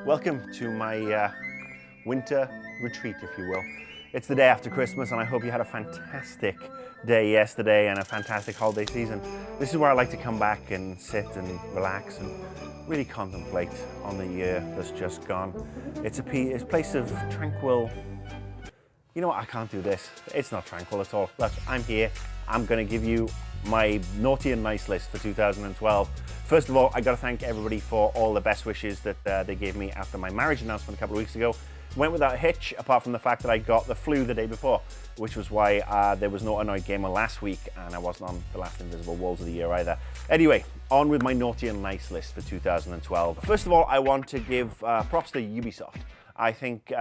Welcome to my winter retreat, if you will. It's the day after Christmas, and I hope you had a fantastic day yesterday and a fantastic holiday season. This is where I like to come back and sit and relax and really contemplate on the year that's just gone. It's a place of tranquil. You know what, I can't do this. It's not tranquil at all. Look, I'm here. I'm gonna give you my naughty and nice list for 2012. First of all, I gotta thank everybody for all the best wishes that they gave me after my marriage announcement a couple of weeks ago. Went without a hitch, apart from the fact that I got the flu the day before, which was why there was no Annoyed Gamer last week, and I wasn't on the last Invisible Walls of the year either. Anyway, on with my naughty and nice list for 2012. First of all, I want to give props to Ubisoft. I think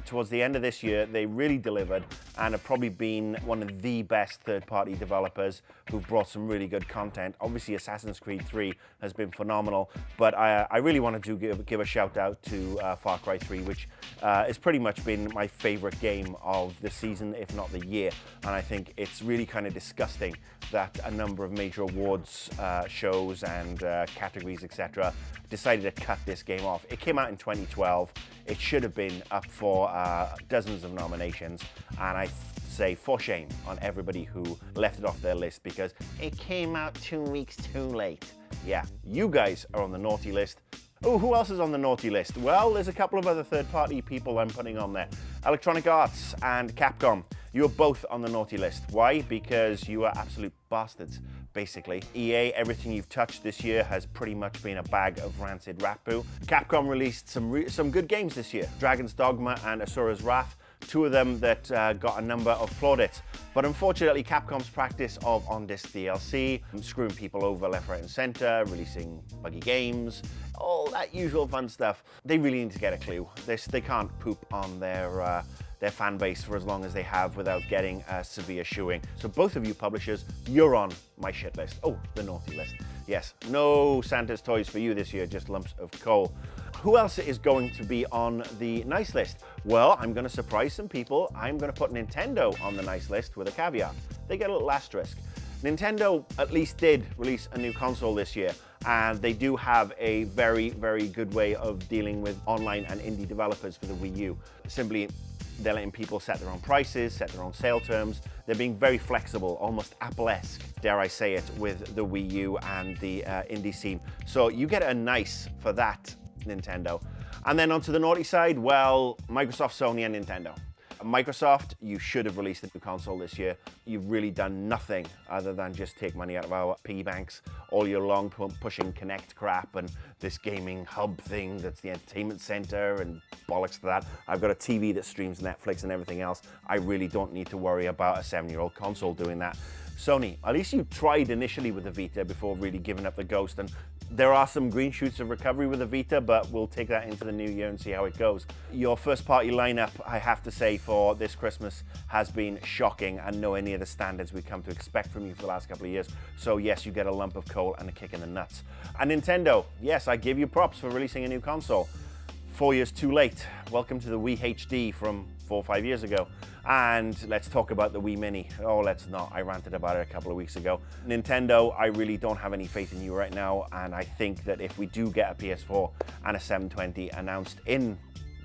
towards the end of this year, they really delivered and have probably been one of the best third-party developers who've brought some really good content. Obviously, Assassin's Creed 3 has been phenomenal, but I really wanted to give a shout out to Far Cry 3, which has pretty much been my favorite game of the season, if not the year. And I think it's really kind of disgusting that a number of major awards shows and categories, etc., decided to cut this game off. It came out in 2012. It should have been up for dozens of nominations, and I say for shame on everybody who left it off their list because it came out 2 weeks too late. Yeah, you guys are on the naughty list. Oh, who else is on the naughty list? Well, there's a couple of other third-party people I'm putting on there. Electronic Arts and Capcom. You are both on the naughty list. Why? Because you are absolute bastards, basically. EA, everything you've touched this year has pretty much been a bag of rancid rat poo. Capcom released some good games this year. Dragon's Dogma and Asura's Wrath, two of them that got a number of plaudits. But unfortunately, Capcom's practice of on-disc DLC, screwing people over left, right, and center, releasing buggy games, all that usual fun stuff, they really need to get a clue. They can't poop on their fan base for as long as they have without getting a severe shoeing. So both of you publishers, you're on my shit list. Oh, the naughty list. Yes, no Santa's toys for you this year, just lumps of coal. Who else is going to be on the nice list? Well, I'm going to surprise some people. I'm going to put Nintendo on the nice list with a caveat. They get a little asterisk. Nintendo at least did release a new console this year, and they do have a very, very good way of dealing with online and indie developers for the Wii U. Simply, they're letting people set their own prices, set their own sale terms. They're being very flexible, almost Apple-esque, dare I say it, with the Wii U and the indie scene. So you get a nice for that, Nintendo. And then onto the naughty side, well, Microsoft, Sony, and Nintendo. Microsoft, you should have released a new console this year. You've really done nothing other than just take money out of our piggy banks all year long, pushing Kinect crap and this gaming hub thing that's the entertainment center and bollocks to that. I've got a TV that streams Netflix and everything else. I really don't need to worry about a 7-year-old console doing that. Sony, at least you tried initially with the Vita before really giving up the ghost, and there are some green shoots of recovery with the Vita, but we'll take that into the new year and see how it goes. Your first party lineup, I have to say, for this Christmas has been shocking and nowhere near the standards we've come to expect from you for the last couple of years. So yes, you get a lump of coal and a kick in the nuts. And Nintendo, yes, I give you props for releasing a new console. 4 years too late. Welcome to the Wii HD from 4 or 5 years ago. And let's talk about the Wii Mini. Oh, let's not. I ranted about it a couple of weeks ago. Nintendo, I really don't have any faith in you right now. And I think that if we do get a PS4 and a 720 announced in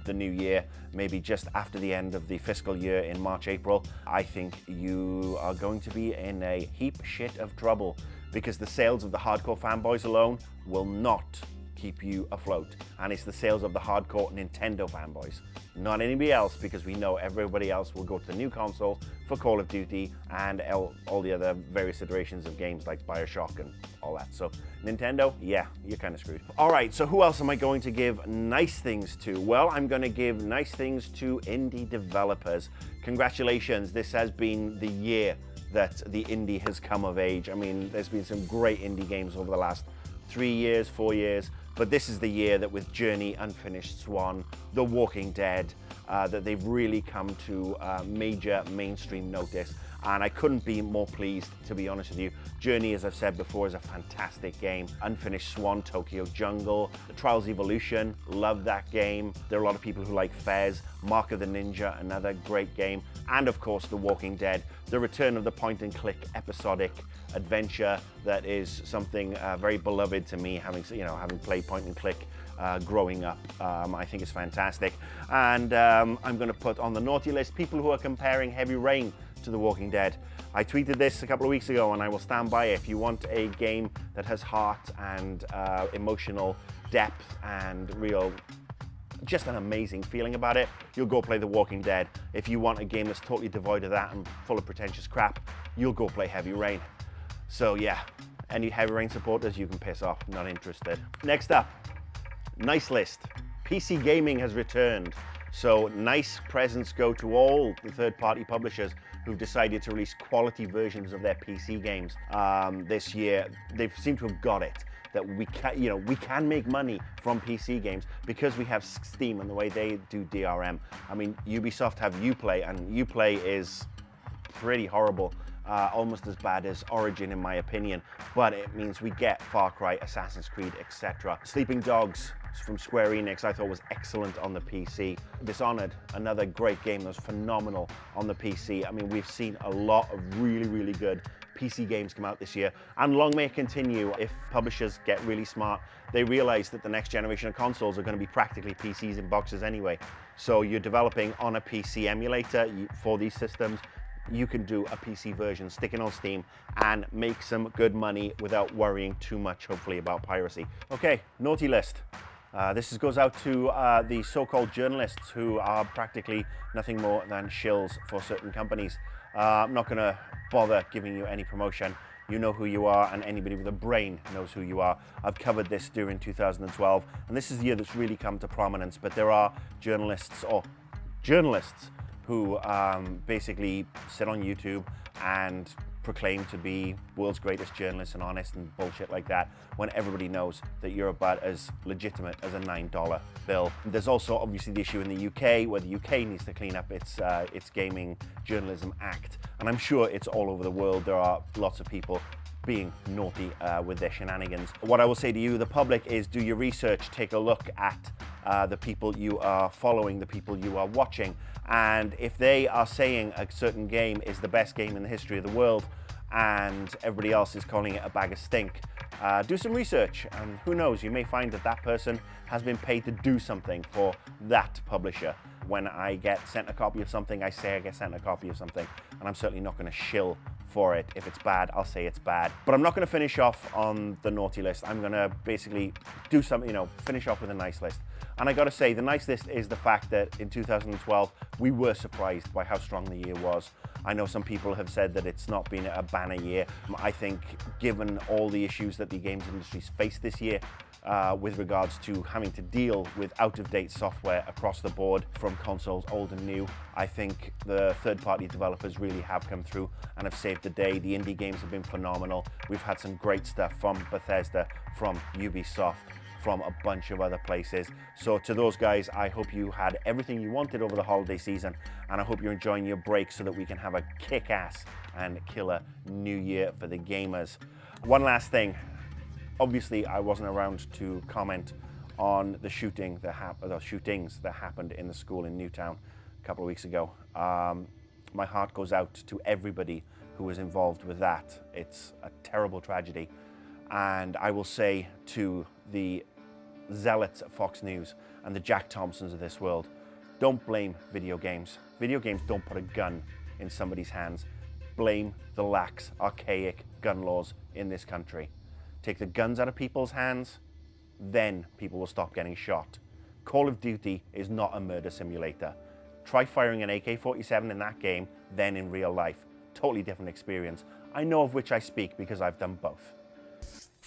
the new year, maybe just after the end of the fiscal year in March, April, I think you are going to be in a heap shit of trouble because the sales of the hardcore fanboys alone will not keep you afloat. And it's the sales of the hardcore Nintendo fanboys, not anybody else, because we know everybody else will go to the new console for Call of Duty and all the other various iterations of games like BioShock and all that. So Nintendo, yeah, you're kind of screwed. All right, so who else am I going to give nice things to? Well, I'm going to give nice things to indie developers. Congratulations, this has been the year that the indie has come of age. I mean, there's been some great indie games over the last 3 years, 4 years, but this is the year that with Journey, Unfinished Swan, The Walking Dead, that they've really come to major mainstream notice. And I couldn't be more pleased, to be honest with you. Journey, as I've said before, is a fantastic game. Unfinished Swan, Tokyo Jungle, The Trials Evolution, love that game. There are a lot of people who like Fez, Mark of the Ninja, another great game. And of course, The Walking Dead, the return of the point-and-click episodic adventure that is something very beloved to me, having played point-and-click growing up. I think it's fantastic. And I'm going to put on the naughty list people who are comparing Heavy Rain to The Walking Dead. I tweeted this a couple of weeks ago and I will stand by it. If you want a game that has heart and emotional depth and just an amazing feeling about it, you'll go play The Walking Dead. If you want a game that's totally devoid of that and full of pretentious crap, you'll go play Heavy Rain. So yeah, any Heavy Rain supporters, you can piss off, not interested. Next up, nice list. PC gaming has returned. So nice presents go to all the third-party publishers who've decided to release quality versions of their PC games this year. They seem to have got it, that we can make money from PC games because we have Steam and the way they do DRM. I mean, Ubisoft have Uplay, and Uplay is pretty horrible. Almost as bad as Origin in my opinion, but it means we get Far Cry, Assassin's Creed, etc. Sleeping Dogs from Square Enix I thought was excellent on the PC. Dishonored, another great game that was phenomenal on the PC. I mean, we've seen a lot of really good PC games come out this year, and long may it continue. If publishers get really smart, they realize that the next generation of consoles are going to be practically PCs in boxes anyway. So you're developing on a PC emulator for these systems. You can do a PC version, stick it on Steam, and make some good money without worrying too much, hopefully, about piracy. Okay, naughty list. This goes out to the so-called journalists who are practically nothing more than shills for certain companies. I'm not going to bother giving you any promotion. You know who you are, and anybody with a brain knows who you are. I've covered this during 2012, and this is the year that's really come to prominence, but there are journalists who basically sit on YouTube and proclaim to be world's greatest journalists and honest and bullshit like that, when everybody knows that you're about as legitimate as a $9 bill. There's also obviously the issue in the UK, where the UK needs to clean up its Gaming Journalism Act, and I'm sure it's all over the world. There are lots of people being naughty with their shenanigans. What I will say to you, the public, is do your research, take a look at the people you are following, the people you are watching, and if they are saying a certain game is the best game in the history of the world and everybody else is calling it a bag of stink, do some research, and who knows, you may find that that person has been paid to do something for that publisher. When I get sent a copy of something, I say I get sent a copy of something, and I'm certainly not going to shill for it. If it's bad, I'll say it's bad. But I'm not going to finish off on the naughty list. I'm going to basically do something, finish off with a nice list. And I got to say, the nice list is the fact that in 2012, we were surprised by how strong the year was. I know some people have said that it's not been a banner year. I think given all the issues that the games industry's faced this year, with regards to having to deal with out-of-date software across the board from consoles old and new, I think the third-party developers really have come through and have saved the day. The indie games have been phenomenal. We've had some great stuff from Bethesda, from Ubisoft, from a bunch of other places. So to those guys, I hope you had everything you wanted over the holiday season, and I hope you're enjoying your break so that we can have a kick-ass and killer new year for the gamers. One last thing. Obviously, I wasn't around to comment on the shootings that happened in the school in Newtown a couple of weeks ago. My heart goes out to everybody who was involved with that. It's a terrible tragedy. And I will say to the zealots at Fox News and the Jack Thompsons of this world, don't blame video games. Video games don't put a gun in somebody's hands. Blame the lax, archaic gun laws in this country. Take the guns out of people's hands, then people will stop getting shot. Call of Duty is not a murder simulator. Try firing an AK-47 in that game, then in real life. Totally different experience. I know of which I speak because I've done both.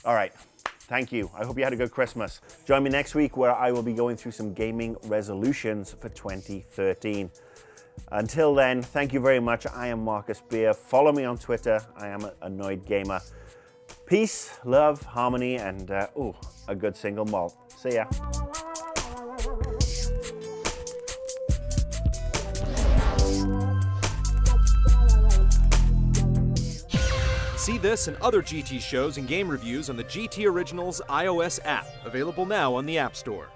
All right, thank you. I hope you had a good Christmas. Join me next week where I will be going through some gaming resolutions for 2013. Until then, thank you very much. I am Marcus Beer. Follow me on Twitter. I am Annoyed Gamer. Peace, love, harmony, and a good single malt. See ya. See this and other GT shows and game reviews on the GT Originals iOS app, available now on the App Store.